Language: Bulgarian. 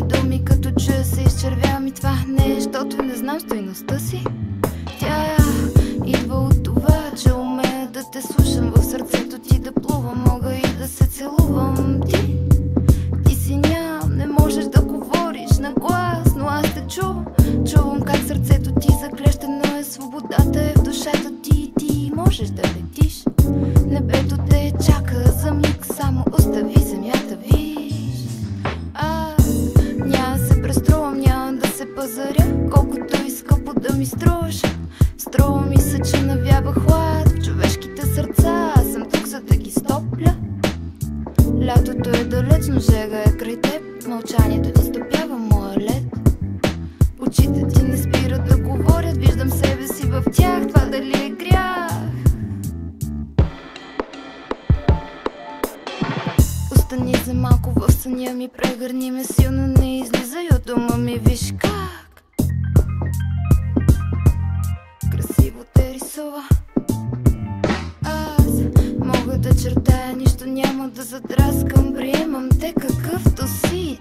думи, като чуя се изчервявам и това не е, защото не знам стойността си. Тя идва от това, че умея да те слушам, в сърцето ти да плувам, мога и да се целувам. Ти си ням, не можеш да говориш на глас, но аз те чувам. Чувам как сърцето ти заклещено е, свободата е в душата ти. Ти можеш да летиш, небето те чака за миг, само остави земята, виж. Няма се преструвам, няма да се пазаря, колкото и скъпо да ми струваш. Струва ми се, че навява хлад в човешките сърца, аз съм тук за да ги стопля. Лятото е далеч, но жега е край теб, мълчанието ти стопява моя лед. Очите ти не спират да говорят, виждам себе си в тях, това дали е грях? Остани за малко в съня ми, прегърни ме силно, не излизай от дома ми, виж как красиво те рисува. Аз мога да чертая, нищо няма да задраскам, приемам те какъвто си,